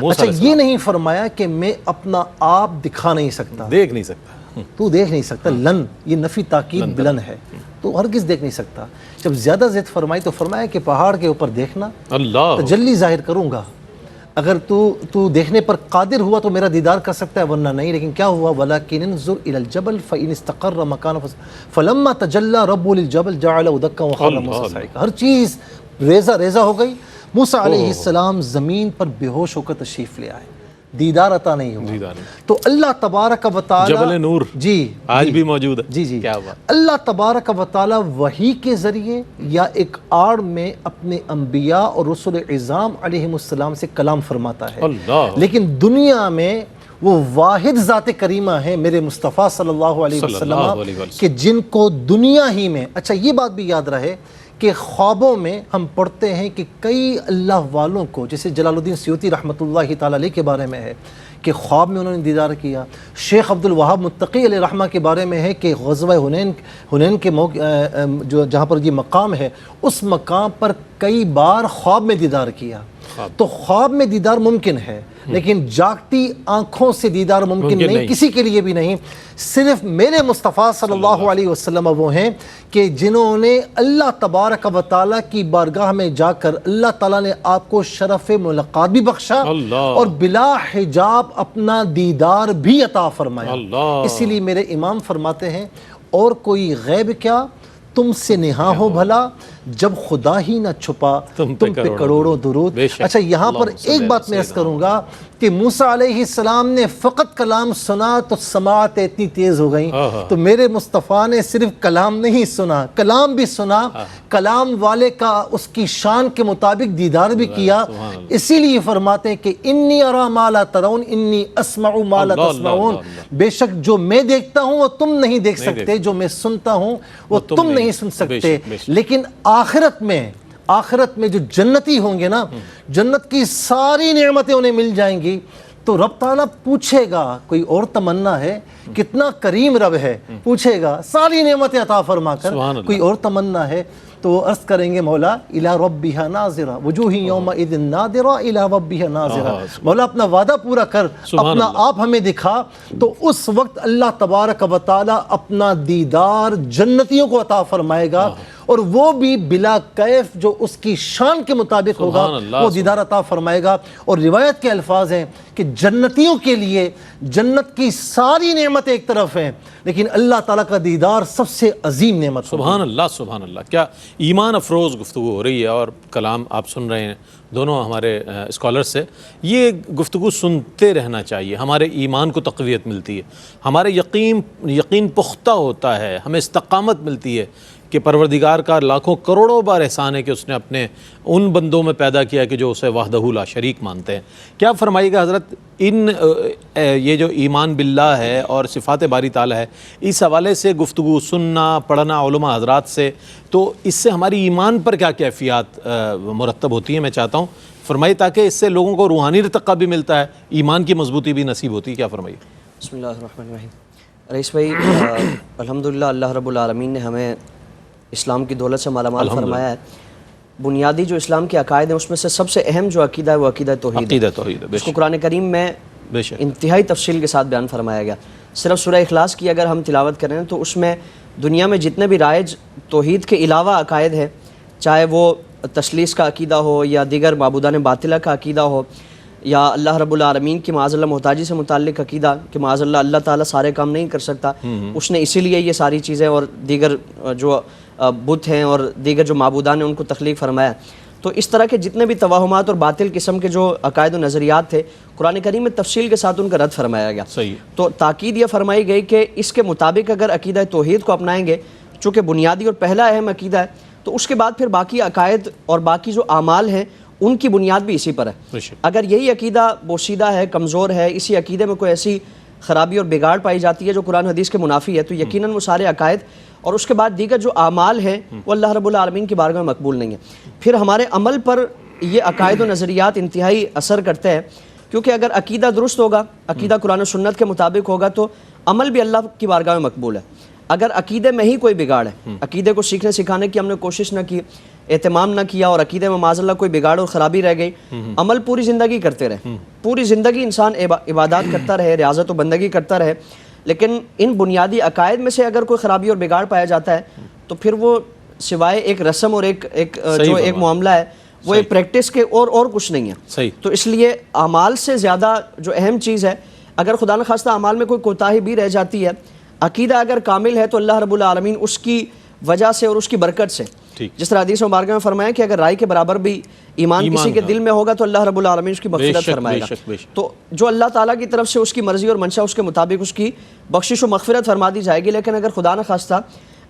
اچھا یہ نہیں فرمایا کہ میں اپنا آپ دکھا نہیں سکتا، دیکھ نہیں سکتا، تو دیکھ نہیں سکتا. لن یہ نفی تاکید بلن ہے، تو ہرگز دیکھ نہیں سکتا. جب زیادہ زد فرمائی تو فرمایا کہ پہاڑ کے اوپر دیکھنا، تجلی ظاہر کروں گا. اگر تو دیکھنے پر قادر ہوا تو میرا دیدار کر سکتا ہے، ورنہ نہیں. لیکن کیا ہوا؟ وَلَكِنِ انظُرْ إِلَى الْجَبَلِ فَإِنِ اسْتَقَرَّ مَكَانَهُ فَلَمَّا تَجَلَّى رَبُّهُ لِلْجَبَلِ جَعَلَهُ دَكًّا وَخَرَّ مُوسَىٰ صَعِقًا. ہر چیز ریزہ ہو گئی. موسیٰ علیہ السلام زمین پر بے ہوش ہو کر تشریف لے آئے، دیدار عطا نہیں ہوا. تو اللہ تبارک و تعالی، جبل نور جی آج بھی موجود ہے. جی کیا بات. اللہ تبارک و تعالی وحی کے ذریعے یا ایک آڑ میں اپنے انبیاء اور رسل عظام علیہم السلام سے کلام فرماتا ہے. لیکن دنیا میں وہ واحد ذات کریمہ ہے میرے مصطفیٰ صلی اللہ علیہ وسلم کہ جن کو دنیا ہی میں، اچھا یہ بات بھی یاد رہے کہ خوابوں میں ہم پڑھتے ہیں کہ کئی اللہ والوں کو، جیسے جلال الدین سیوطی رحمۃ اللہ تعالیٰ علیہ کے بارے میں ہے کہ خواب میں انہوں نے دیدار کیا. شیخ عبد الوہاب متقی علیہ رحمہ کے بارے میں ہے کہ غزوہ حنین کے موقع جو جہاں پر یہ مقام ہے اس مقام پر کئی بار خواب میں دیدار کیا. تو خواب میں دیدار ممکن ہے لیکن جاگتی آنکھوں سے دیدار ممکن نہیں، کسی کے لیے بھی نہیں. صرف میرے مصطفیٰ صلی اللہ علیہ وسلم وہ ہیں کہ جنہوں نے اللہ تبارک و تعالیٰ کی بارگاہ میں جا کر اللہ تعالیٰ نے آپ کو شرف ملاقات بھی بخشا اور بلا حجاب اپنا دیدار بھی عطا فرمایا. اسی لیے میرے امام فرماتے ہیں اور کوئی غیب کیا تم سے نہاں ہو بھلا، جب خدا ہی نہ چھپا تم پہ کروڑوں درود. اچھا یہاں پر ایک بات میں عرض کروں گا کہ موسیٰ علیہ السلام نے فقط کلام سنا تو سماعت اتنی تیز ہو گئیں. تو میرے مصطفیٰ نے صرف کلام نہیں سنا، کلام بھی سنا، کلام والے کا اس کی شان کے مطابق دیدار بھی کیا. اسی لیے فرماتے ہیں کہ انی ارا ما لا ترون انی اسمع ما لا تسمعون. بے شک جو میں دیکھتا ہوں وہ تم نہیں دیکھ سکتے، جو میں سنتا ہوں وہ تم نہیں سن سکتے. لیکن آخرت میں جو جنتی ہوں گے نا، جنت کی ساری نعمتیں انہیں مل جائیں گی. تو رب تعالیٰ پوچھے گا، کوئی اور تمنا ہے؟ کتنا کریم رب ہے، پوچھے گا ساری نعمتیں عطا فرما کر. کوئی اور تمنا ہے تو وہ عرض کریں گے مولا الی ربها ناظرہ وجوہ یومئذ ناظرہ الی ربها ناظرہ. مولا اپنا وعدہ پورا کر، اپنا آپ ہمیں دکھا. تو اس وقت اللہ تبارک و تعالی اپنا دیدار جنتیوں کو عطا فرمائے گا اور وہ بھی بلا کیف جو اس کی شان کے مطابق ہوگا سبحان اللہ، وہ دیدار عطا فرمائے گا۔ اور روایت کے الفاظ ہیں کہ جنتیوں کے لیے جنت کی ساری نعمتیں ایک طرف ہیں، لیکن اللہ تعالیٰ کا دیدار سب سے عظیم نعمت ہوگی۔ سبحان اللہ سبحان اللہ، کیا ایمان افروز گفتگو ہو رہی ہے اور کلام آپ سن رہے ہیں دونوں ہمارے اسکالرز سے۔ یہ گفتگو سنتے رہنا چاہیے، ہمارے ایمان کو تقویت ملتی ہے، ہمارے یقین پختہ ہوتا ہے، ہمیں استقامت ملتی ہے کہ پروردگار کا لاکھوں کروڑوں بار احسان ہے کہ اس نے اپنے ان بندوں میں پیدا کیا کہ جو اسے وحدہ لا شریک مانتے ہیں۔ کیا فرمائیے گا حضرت، یہ جو ایمان باللہ ہے اور صفات باری تعالیٰ ہے، اس حوالے سے گفتگو سننا پڑھنا علماء حضرات سے، تو اس سے ہماری ایمان پر کیا کیفیات مرتب ہوتی ہیں؟ میں چاہتا ہوں فرمائیے، تاکہ اس سے لوگوں کو روحانی ارتقا بھی ملتا ہے، ایمان کی مضبوطی بھی نصیب ہوتی ہے۔ کیا فرمائیے؟ بسم اللہ الرحمن الرحیم۔ رئیس بھائی، الحمدللہ اللہ رب العالمین نے ہمیں اسلام کی دولت سے مالا مال فرمایا ہے۔ بنیادی جو اسلام کے عقائد ہیں اس میں سے سب سے اہم جو عقیدہ ہے وہ عقیدہ توحید ہے۔ اس کو قرآن کریم میں انتہائی تفصیل کے ساتھ بیان فرمایا گیا۔ صرف سورہ اخلاص کی اگر ہم تلاوت کریں تو اس میں دنیا میں جتنے بھی رائج توحید کے علاوہ عقائد ہیں، چاہے وہ تثلیث کا عقیدہ ہو یا دیگر معبودان باطلہ کا عقیدہ ہو یا اللہ رب العالمین کی معاذ اللہ محتاجی سے متعلق عقیدہ کہ معاذ اللہ اللہ تعالیٰ سارے کام نہیں کر سکتا، اس نے اسی لیے یہ ساری چیزیں اور دیگر جو بت ہیں اور دیگر جو معبودان ہیں ان کو تخلیق فرمایا۔ تو اس طرح کے جتنے بھی توہمات اور باطل قسم کے جو عقائد و نظریات تھے قرآن کریم میں تفصیل کے ساتھ ان کا رد فرمایا گیا۔ صحیح۔ تو تاکید یہ فرمائی گئی کہ اس کے مطابق اگر عقیدہ توحید کو اپنائیں گے، چونکہ بنیادی اور پہلا اہم عقیدہ ہے، تو اس کے بعد پھر باقی عقائد اور باقی جو اعمال ہیں ان کی بنیاد بھی اسی پر ہے۔ اگر یہی عقیدہ بوسیدہ ہے، کمزور ہے، اسی عقیدے میں کوئی ایسی خرابی اور بگاڑ پائی جاتی ہے جو قرآن حدیث کے منافی ہے، تو یقیناً وہ سارے عقائد اور اس کے بعد دیگر جو اعمال ہیں وہ اللہ رب العالمین کی بارگاہ میں مقبول نہیں ہیں۔ پھر ہمارے عمل پر یہ عقائد و نظریات انتہائی اثر کرتے ہیں، کیونکہ اگر عقیدہ درست ہوگا، عقیدہ قرآن و سنت کے مطابق ہوگا تو عمل بھی اللہ کی بارگاہ میں مقبول ہے۔ اگر عقیدے میں ہی کوئی بگاڑ ہے، عقیدے کو سیکھنے سکھانے کی ہم نے کوشش نہ کی، اہتمام نہ کیا اور عقیدے میں معاذ اللہ کوئی بگاڑ اور خرابی رہ گئی، عمل پوری زندگی کرتے رہے، پوری زندگی انسان عبادات کرتا رہے، ریاضت و بندگی کرتا رہے، لیکن ان بنیادی عقائد میں سے اگر کوئی خرابی اور بگاڑ پایا جاتا ہے تو پھر وہ سوائے ایک رسم اور ایک جو ایک معاملہ ہے وہ ایک پریکٹس کے اور کچھ نہیں ہے۔ تو اس لیے اعمال سے زیادہ جو اہم چیز ہے، اگر خدا نخواستہ اعمال میں کوئی کوتاہی بھی رہ جاتی ہے، عقیدہ اگر کامل ہے تو اللہ رب العالمین اس کی وجہ سے اور اس کی برکت سے، جس طرح حدیث مبارکہ میں فرمایا کہ اگر رائے کے برابر بھی ایمان کسی کے دل میں ہوگا تو اللہ رب العالمین اس کی مغفرت فرمائے گا۔ تو جو اللہ تعالیٰ کی طرف سے اس کی مرضی اور منشا اس کے مطابق اس کی بخشش و مغفرت فرما دی جائے گی، لیکن اگر خدا نخواستہ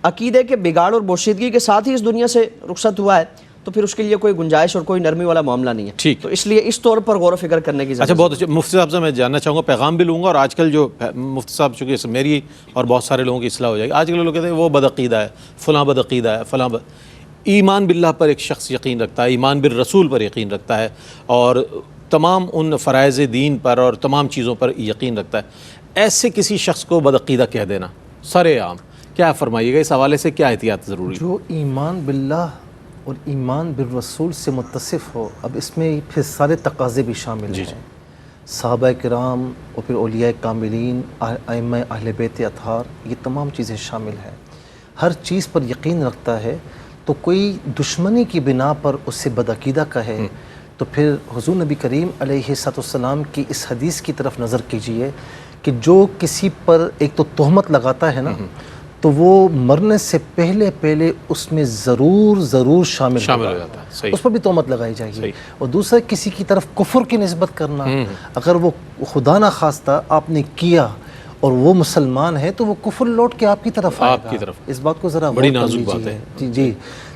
عقیدے کے بگاڑ اور بوشیدگی کے ساتھ ہی اس دنیا سے رخصت ہوا ہے تو پھر اس کے لیے کوئی گنجائش اور کوئی نرمی والا معاملہ نہیں ہے۔ تو اس لیے اس طور پر غور و فکر کرنے کی ضرورت ہے۔ اچھا، بہت اچھا مفتی صاحب سے میں جاننا چاہوں گا، پیغام بھی لوں گا، اور آج کل جو مفتی صاحب چونکہ میری اور بہت سارے لوگوں کی اصلاح ہو جائے گی، آج کل لوگ کہتے ہیں وہ بدعقیدہ ہے، فلاں بدعقیدہ ہے، فلاں ایمان باللہ پر ایک شخص یقین رکھتا ہے، ایمان بالرسول پر یقین رکھتا ہے اور تمام ان فرائض دین پر اور تمام چیزوں پر یقین رکھتا ہے، ایسے کسی شخص کو بدعقیدہ کہہ دینا سر عام، کیا فرمائیے گا اس حوالے سے؟ کیا احتیاط ضروری ہے؟ جو ایمان باللہ اور ایمان بالرسول سے متصف ہو، اب اس میں پھر سارے تقاضے بھی شامل ہیں، صحابہ کرام اور پھر اولیاء کاملین، ائمہ اہل بیت اطہار، یہ تمام چیزیں شامل ہیں، ہر چیز پر یقین رکھتا ہے، تو کوئی دشمنی کی بنا پر اس سے بدعقیدہ کہے تو پھر حضور نبی کریم علیہ السلام کی اس حدیث کی طرف نظر کیجئے کہ جو کسی پر ایک تو تہمت لگاتا ہے نا، تو وہ مرنے سے پہلے اس میں ضرور شامل ہو جاتا ہے، اس پر بھی تہمت لگائی جائے۔ اور دوسرا کسی کی طرف کفر کی نسبت کرنا، اگر وہ خدا نہ خواستہ آپ نے کیا اور وہ مسلمان ہے تو وہ کفر لوٹ کے آپ کی طرف آئے گا، اس بات کو ذرا بڑی نازک بات ہے۔ جی،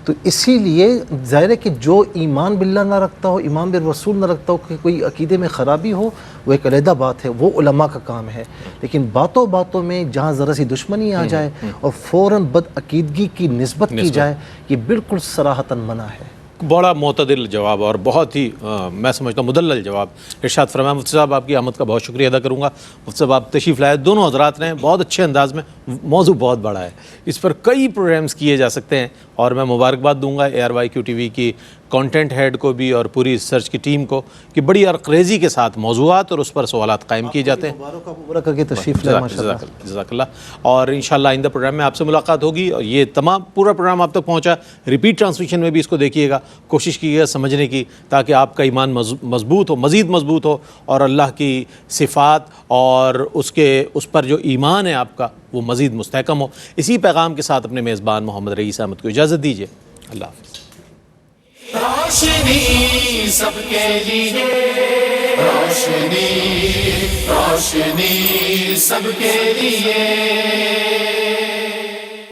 تو اسی لیے ظاہر ہے کہ جو ایمان باللہ نہ رکھتا ہو، ایمان بالرسول نہ رکھتا ہو، کہ کوئی عقیدے میں خرابی ہو، وہ ایک علیحدہ بات ہے، وہ علماء کا کام ہے، لیکن باتوں میں جہاں ذرا سی دشمنی آ جائے اور فوراً بدعقیدگی کی نسبت کی جائے، یہ بالکل صراحتاً منع ہے۔ بڑا معتدل جواب اور بہت ہی میں سمجھتا ہوں مدلل جواب ارشاد فرمایا۔ مفتی صاحب آپ کی آمد کا بہت شکریہ ادا کروں گا۔ مفتی صاحب آپ تشریف لائے، دونوں حضرات نے بہت اچھے انداز میں، موضوع بہت بڑا ہے، اس پر کئی پروگرامز کیے جا سکتے ہیں، اور میں مبارکباد دوں گا ARYQ TV کی کانٹینٹ ہیڈ کو بھی اور پوری ریسرچ کی ٹیم کو کہ بڑی عرقریزی کے ساتھ موضوعات اور اس پر سوالات قائم کیے جاتے ہیں. مبارک ہو کہ تشریف لائے ماشاءاللہ. جزاک اللہ. اور انشاءاللہ آئندہ پروگرام میں آپ سے ملاقات ہوگی. اور یہ تمام پورا پروگرام آپ تک پہنچا, ریپیٹ ٹرانسمیشن میں بھی اس کو دیکھیے گا, کوشش کیجیے گا سمجھنے کی, تاکہ آپ کا ایمان مضبوط ہو, مزید مضبوط ہو, اور اللہ کی صفات اور اس پر جو ایمان ہے آپ کا وہ مزید مستحکم ہو. اسی پیغام کے ساتھ اپنے میزبان محمد رئیس احمد کو اجازت دیجیے. اللہ حافظ. روشنی سب کے لیے, روشنی روشنی سب کے لیے.